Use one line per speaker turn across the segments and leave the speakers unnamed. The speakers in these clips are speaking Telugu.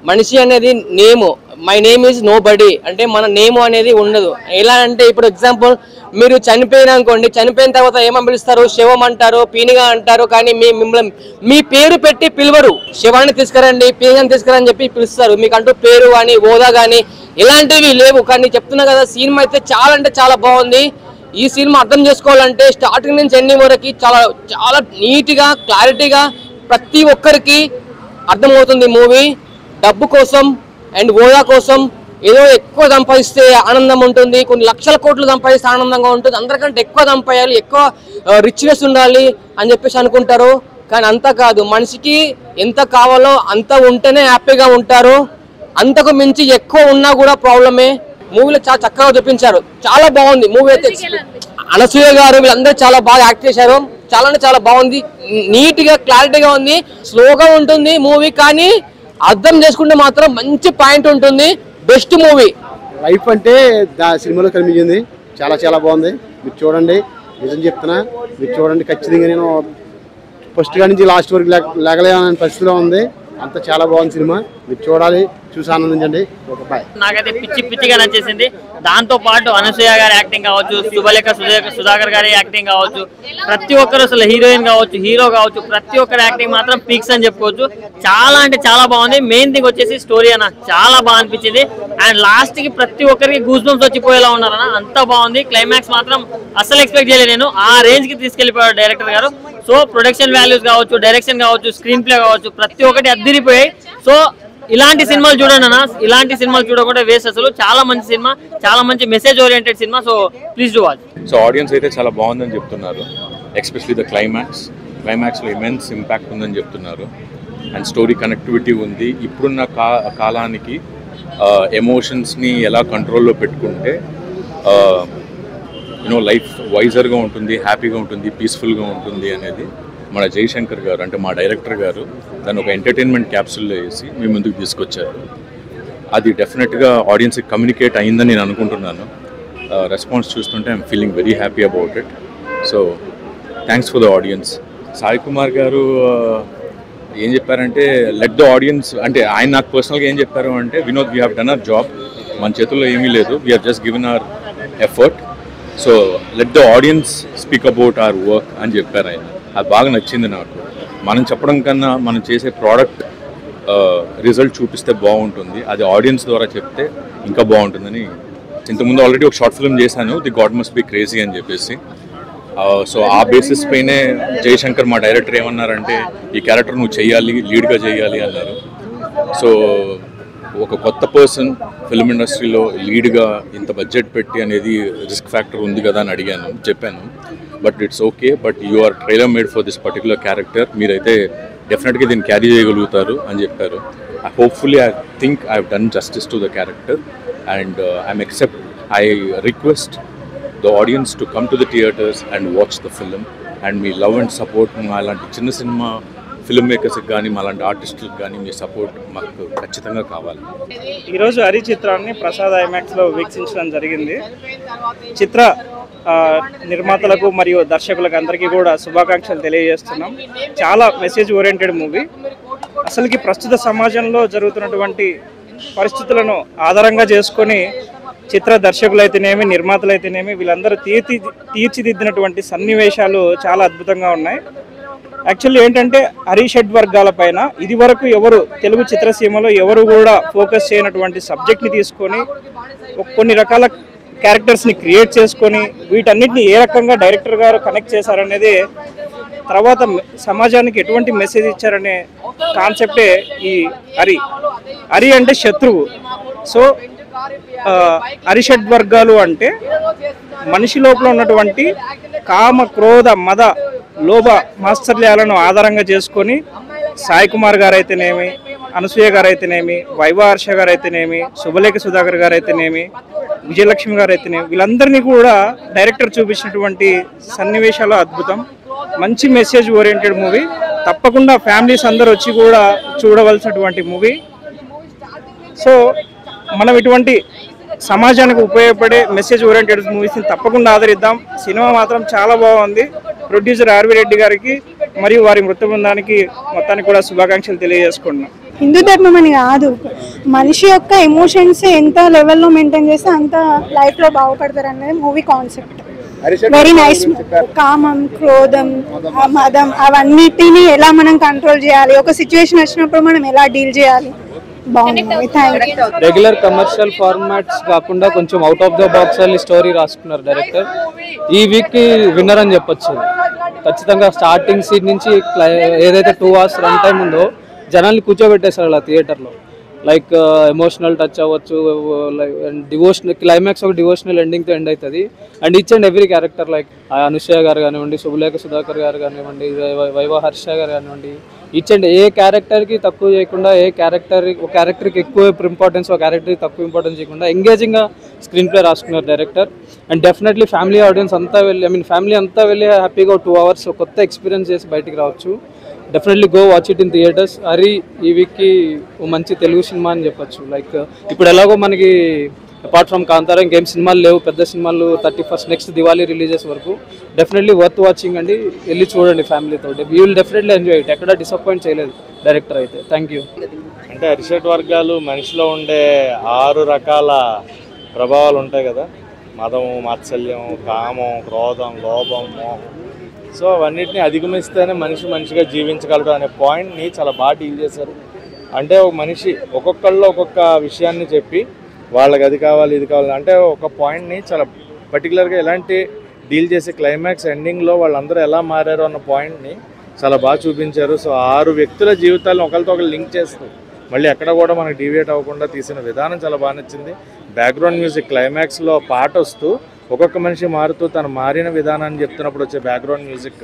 మనిషి అనేది name, my name is nobody అంటే మన నేమ్ అనేది ఉండదు. ఎలా అంటే ఇప్పుడు ఎగ్జాంపుల్ మీరు చనిపోయిన అనుకోండి, చనిపోయిన తర్వాత ఏమని పిలుస్తారు? శవం అంటారు, పీనిగా అంటారు. కానీ మిమ్మల్ని మీ పేరు పెట్టి పిలవరు. శవాన్ని తీసుకురండి, పీనిగాని తీసుకురని చెప్పి పిలుస్తారు. మీకంటూ పేరు కానీ హోదా కానీ ఇలాంటివి లేవు. కానీ చెప్తున్నా కదా, సినిమా అయితే చాలా అంటే చాలా బాగుంది. ఈ సినిమా అర్థం చేసుకోవాలంటే స్టార్టింగ్ నుంచి ఎండింగ్ వరకు చాలా చాలా నీట్గా క్లారిటీగా ప్రతి ఒక్కరికి అర్థమవుతుంది. మూవీ డబ్బు కోసం అండ్ హోదా కోసం ఏదో ఎక్కువ సంపాదిస్తే ఆనందం ఉంటుంది, కొన్ని లక్షల కోట్లు సంపాదిస్తే ఆనందంగా ఉంటుంది. అందరికంటే ఎక్కువ సంపాదించాలి, ఎక్కువ రిచ్నెస్ ఉండాలి అని చెప్పేసి అనుకుంటారు. కానీ అంతా కాదు, మనిషికి ఎంత కావాలో అంత ఉంటేనే హ్యాపీగా ఉంటారు. అంతకు మించి ఎక్కువ ఉన్నా కూడా ప్రాబ్లమే. మూవీలో చాలా చక్కగా చూపించారు, చాలా బాగుంది మూవీ అయితే. అనసూయ గారు వీళ్ళందరూ చాలా బాగా యాక్ట్ చేశారు. చాలా అంటే చాలా బాగుంది, నీట్గా క్లారిటీగా ఉంది. స్లోగా ఉంటుంది మూవీ, కానీ అర్థం చేసుకుంటే మాత్రం మంచి పాయింట్ ఉంటుంది. Best movie.
లైఫ్ అంటే సినిమాలో కనిపించింది, చాలా చాలా బాగుంది. మీరు చూడండి, నిజం చెప్తున్నా, మీరు చూడండి ఖచ్చితంగా. నేను ఫస్ట్ గా నుంచి లాస్ట్ వరకు లేగలేని పరిస్థితిలో ఉంది. అంత చాలా బాగుంది సినిమా, మీరు చూడాలి, చూసి ఆనందించండి. ఒక బాయ్.
నాకైతే పిచ్చిగా నచ్చేసింది. దాంతో పాటు అనసూయ గారి యాక్టింగ్ కావచ్చు, శుభలేఖ సుధాకర్ గారి యాక్టింగ్ కావచ్చు, ప్రతి ఒక్కరు అసలు హీరోయిన్ కావచ్చు, హీరో కావచ్చు, ప్రతి ఒక్కరి యాక్టింగ్ మాత్రం పీక్స్ అని చెప్పుకోవచ్చు. చాలా అంటే చాలా బాగుంది. మెయిన్ థింగ్ వచ్చేసి స్టోరీ అన్న చాలా బాగా అనిపించింది. అండ్ లాస్ట్ కి ప్రతి ఒక్కరికి గూస్ బంప్స్ వచ్చిపోయేలా ఉన్నారన్న, అంత బాగుంది. క్లైమాక్స్ మాత్రం అసలు ఎక్స్పెక్ట్ చేయలేదు నేను, ఆ రేంజ్ కి తీసుకెళ్లిపోయాడు డైరెక్టర్ గారు. సో ప్రొడక్షన్ వాల్యూస్ కావచ్చు, డైరెక్షన్ కావచ్చు, స్క్రీన్ ప్లే కావచ్చు, ప్రతి ఒక్కటి అద్దిరిపోయాయి. సో ఇలాంటి సినిమాలు చూడండి అన్న, ఇలాంటి సినిమాలు చూడకుండా వేస్ట్. అసలు చాలా మంచి సినిమా, చాలా మంచి message oriented cinema. So please do watch.
So audience అయితే చాలా బాగుందని చెప్తున్నారు. ఎస్పెషలీ ద క్లైమాక్స్లో ఇమెన్స్ ఇంపాక్ట్ ఉందని చెప్తున్నారు. అండ్ స్టోరీ కనెక్టివిటీ ఉంది. ఇప్పుడున్న కాలానికి ఎమోషన్స్ని ఎలా కంట్రోల్లో పెట్టుకుంటే లైఫ్ వైజర్గా ఉంటుంది, హ్యాపీగా ఉంటుంది, పీస్ఫుల్గా ఉంటుంది అనేది మన జయశంకర్ గారు అంటే మా డైరెక్టర్ గారు దాన్ని ఒక ఎంటర్టైన్మెంట్ క్యాప్సూల్లో వేసి మీ ముందుకు తీసుకొచ్చారు. అది డెఫినెట్గా ఆడియన్స్కి కమ్యూనికేట్ అయిందని నేను అనుకుంటున్నాను. రెస్పాన్స్ చూస్తుంటే I'm feeling very happy about it. So thanks for the audience. Sai Kumar గారు ఏం చెప్పారంటే లెట్ ద ఆడియన్స్, అంటే ఆయన నాకు పర్సనల్గా ఏం చెప్పారు అంటే, Vinod we have done our job, మన చేతుల్లో ఏమీ లేదు, we have just given our effort, so let the audience speak about our work అని చెప్పారు ఆయన. అది బాగా నచ్చింది నాకు. మనం చెప్పడం కన్నా మనం చేసే ప్రోడక్ట్ రిజల్ట్ చూపిస్తే బాగుంటుంది, అది ఆడియన్స్ ద్వారా చెప్తే ఇంకా బాగుంటుందని. ఇంతకుముందు ఆల్రెడీ ఒక షార్ట్ ఫిల్మ్ చేశాను, the God must be crazy అని చెప్పేసి. సో ఆ బేసిస్ పైనే జయశంకర్ మా డైరెక్టర్ ఏమన్నారంటే, ఈ క్యారెక్టర్ నువ్వు చెయ్యాలి, లీడ్గా చేయాలి అన్నారు. సో ఒక కొత్త పర్సన్ ఫిల్మ్ ఇండస్ట్రీలో లీడ్గా ఇంత బడ్జెట్ పెట్టి అనేది రిస్క్ ఫ్యాక్టర్ ఉంది కదా అని చెప్పాను. But it's okay, but you are tailor made for this particular character, మీరైతే డెఫినెట్గా దీన్ని క్యారీ చేయగలుగుతారు అని చెప్పారు. Hopefully I think I have done justice to the character and I request the audience to come to the theatres and watch the film and me love and support అలాంటి చిన్న సినిమా ఫిల్మ్ మేకర్స్కి కానీ అలాంటి ఆర్టిస్టులకు కానీ మీ సపోర్ట్ మాకు ఖచ్చితంగా కావాలి.
ఈరోజు హరి చిత్రాన్ని ప్రసాద్ ఐమాక్స్లో వీక్షించడం జరిగింది. చిత్ర నిర్మాతలకు మరియు దర్శకులకు అందరికీ కూడా శుభాకాంక్షలు తెలియజేస్తున్నాం. చాలా మెసేజ్ ఓరియంటెడ్ మూవీ. అసలుకి ప్రస్తుత సమాజంలో జరుగుతున్నటువంటి పరిస్థితులను ఆధారంగా చేసుకొని చిత్ర దర్శకులైతేనేమి, నిర్మాతలైతేనేమి వీళ్ళందరూ తీర్చిదిద్దినటువంటి సన్నివేశాలు చాలా అద్భుతంగా ఉన్నాయి. యాక్చువల్లీ ఏంటంటే హరిషడ్ వర్గాల పైన ఇది వరకు ఎవరు తెలుగు చిత్రసీమలో ఎవరు కూడా ఫోకస్ చేయనటువంటి సబ్జెక్ట్ని తీసుకొని కొన్ని రకాల క్యారెక్టర్స్ని క్రియేట్ చేసుకొని వీటన్నిటిని ఏ రకంగా డైరెక్టర్ గారు కనెక్ట్ చేశారనేది, తర్వాత సమాజానికి ఎటువంటి మెసేజ్ ఇచ్చారనే కాన్సెప్టే ఈ హరి అంటే శత్రువు. సో హరిషడ్ వర్గాలు అంటే మనిషి లోపల ఉన్నటువంటి కామ, క్రోధ, మద, లోభ మాత్సర్యాలను ఆధారంగా చేసుకొని సాయి కుమార్ గారు అయితేనేమి, అనసూయ గారు అయితేనేమి, వైవహర్ష గారు అయితేనేమి, శుభలేఖ సుధాకర్ గారు అయితేనేమి, విజయలక్ష్మి గారు అయితేనేమి వీళ్ళందరినీ కూడా డైరెక్టర్ చూపించినటువంటి సన్నివేశాలు అద్భుతం. మంచి మెసేజ్ ఓరియంటెడ్ మూవీ. తప్పకుండా ఫ్యామిలీస్ అందరూ వచ్చి కూడా చూడవలసినటువంటి మూవీ. సో మనం ఇటువంటి సమాజానికి ఉపయోగపడే మెసేజ్ ఓరియంటెడ్ మూవీస్ని తప్పకుండా ఆదరిద్దాం. సినిమా మాత్రం చాలా బాగుంది. ప్రొడ్యూసర్ ఆర్వి రెడ్డి గారికి మరియు వారి మృత బృందానికి మొత్తానికి కూడా శుభాకాంక్షలు తెలియజేసుకుంటున్నాం.
హిందూ ధర్మం అని కాదు, మనిషి యొక్క ఎమోషన్స్ ఎంత లెవెల్లో మెయింటైన్ చేస్తే అంత లైఫ్లో బాగుపడతారు అనేది మూవీ కాన్సెప్ట్. Very nice. కామం, క్రోధం, మదం అవన్నిటిని ఎలా మనం కంట్రోల్ చేయాలి, ఒక సిచ్యువేషన్ వచ్చినప్పుడు మనం ఎలా డీల్ చేయాలి, బాగుంది.
రెగ్యులర్ కమర్షియల్ ఫార్మాట్స్ కాకుండా కొంచెం అవుట్ ఆఫ్ ద బాక్స్ వెళ్ళి స్టోరీ రాసుకున్నారు డైరెక్టర్. ఈ వీక్ కి విన్నర్ అని చెప్పొచ్చు ఖచ్చితంగా. స్టార్టింగ్ సీన్ నుంచి ఏదైతే 2 hours రన్ టైం ఉందో జనాల్ని కూర్చోబెట్టేశారు అలా థియేటర్లో. లైక్ ఎమోషనల్ టచ్ అవ్వచ్చు, డివోషనల్ క్లైమాక్స్ ఒక డివోషనల్ ఎండింగ్తో ఎండ్ అవుతుంది. And each and every character like Anasuya గారు కానివ్వండి, శుభలేఖ సుధాకర్ గారు కానివ్వండి, వైవా హర్ష గారు కానివ్వండి, ఈచ్ అండ్ ఏ క్యారెక్టర్కి తక్కువ చేయకుండా, ఒక క్యారెక్టర్కి ఎక్కువ ఇంపార్టెన్స్, ఒక క్యారెక్టర్కి తక్కువ ఇంపార్టెన్స్ చేయకుండా ఎంగేజింగ్గా స్క్రీన్ ప్లే రాసుకున్నారు director. And definitely family audience అంతా వెళ్ళి ఫ్యామిలీ అంతా వెళ్ళి హ్యాపీగా 2 hours కొత్త ఎక్స్పీరియన్స్ చేసి బయటికి రావచ్చు. Definitely go watch it in theatres. Hari ఈ వీక్కి మంచి తెలుగు సినిమా అని చెప్పొచ్చు. లైక్ ఇప్పుడు ఎలాగో మనకి అపార్ట్ ఫ్రమ్ కాంతారా ఇంకేం సినిమాలు లేవు, పెద్ద సినిమాలు 31st నెక్స్ట్ దివాళీ రిలీజెస్ వరకు. డెఫినెట్లీ వర్త్ వాచింగ్ అండి, వెళ్ళి చూడండి ఫ్యామిలీతో. You will definitely enjoy it. ఎక్కడ డిసప్పాయింట్ చేయలేదు డైరెక్టర్ అయితే. Thank you.
అంటే అరిషడ్ వర్గాలు మనిషిలో ఉండే 6 రకాల ప్రభావాలు ఉంటాయి కదా, మదము, మాత్సల్యం, కామం, క్రోధం, లోభం, మోహం. సో అవన్నిటిని అధిగమిస్తేనే మనిషిగా జీవించగలడు అనే పాయింట్ని చాలా బాగా డీల్ చేశారు. అంటే ఒక మనిషి ఒక్కొక్కళ్ళు ఒక్కొక్క విషయాన్ని చెప్పి వాళ్ళకి అది కావాలి ఇది కావాలి అంటే ఒక పాయింట్ని చాలా పర్టికులర్గా ఎలాంటి డీల్ చేసే క్లైమాక్స్ ఎండింగ్లో వాళ్ళందరూ ఎలా మారారు అన్న పాయింట్ని చాలా బాగా చూపించారు. సో 6 వ్యక్తుల జీవితాలను ఒకరితో ఒకరు లింక్ చేస్తూ మళ్ళీ ఎక్కడ కూడా మనకు డీవియేట్ అవ్వకుండా తీసిన విధానం చాలా బాగా నచ్చింది. బ్యాక్గ్రౌండ్ మ్యూజిక్ క్లైమాక్స్లో పాట వస్తూ ఒక్కొక్క మనిషి మారుతూ తను మారిన విధానాన్ని చెప్తున్నప్పుడు వచ్చే బ్యాక్గ్రౌండ్ మ్యూజిక్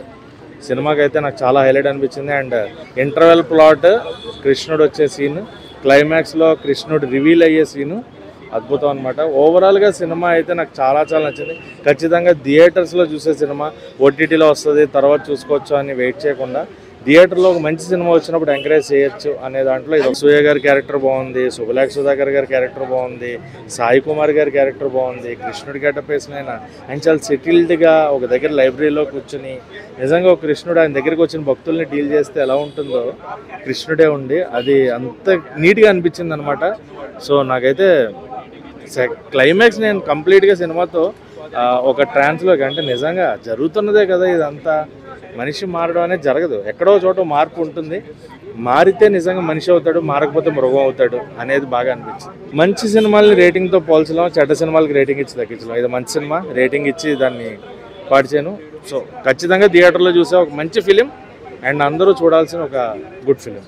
సినిమాకి అయితే నాకు చాలా హైలైట్ అనిపించింది. అండ్ ఇంటర్వెల్ ప్లాట్, కృష్ణుడు వచ్చే సీన్, క్లైమాక్స్లో కృష్ణుడు రివీల్ అయ్యే సీను అద్భుతం అనమాట. ఓవరాల్గా సినిమా అయితే నాకు చాలా నచ్చింది. ఖచ్చితంగా థియేటర్స్లో చూసే సినిమా, ఓటీటీలో వస్తుంది తర్వాత చూసుకోవచ్చు అని వెయిట్ చేయకుండా థియేటర్లో ఒక మంచి సినిమా వచ్చినప్పుడు ఎంకరేజ్ చేయొచ్చు అనే దాంట్లో ఇది. సూర్య గారి క్యారెక్టర్ బాగుంది, శుభలేఖ సుధాకర్ గారి క్యారెక్టర్ బాగుంది, సాయి కుమార్ గారి క్యారెక్టర్ బాగుంది, కృష్ణుడి గెటప్ వేసిన ఆయన చాలా సెటిల్డ్గా ఒక దగ్గర లైబ్రరీలో కూర్చుని నిజంగా ఒక కృష్ణుడు ఆయన దగ్గరికి వచ్చిన భక్తుల్ని డీల్ చేస్తే ఎలా ఉంటుందో కృష్ణుడే ఉండి అది అంత నీట్గా అనిపించింది అనమాట. సో నాకైతే క్లైమాక్స్ నేను కంప్లీట్గా సినిమాతో ఒక ట్రాన్స్లోకి, అంటే నిజంగా జరుగుతున్నదే కదా ఇదంతా, మనిషి మారడం అనేది జరగదు, ఎక్కడో చోట మార్పు ఉంటుంది. మారితే నిజంగా మనిషి అవుతాడు, మారకపోతే మృగం అవుతాడు అనేది బాగా అనిపించింది. మంచి సినిమాల్ని రేటింగ్తో పోల్చలేం, చెడ్డ సినిమాలకి రేటింగ్ ఇచ్చి తగ్గించలేం. ఇది మంచి సినిమా, రేటింగ్ ఇచ్చి దాన్ని పాడిచాను. సో ఖచ్చితంగా థియేటర్లో చూసే ఒక మంచి ఫిలిం అండ్ అందరూ చూడాల్సిన ఒక గుడ్ ఫిలిం.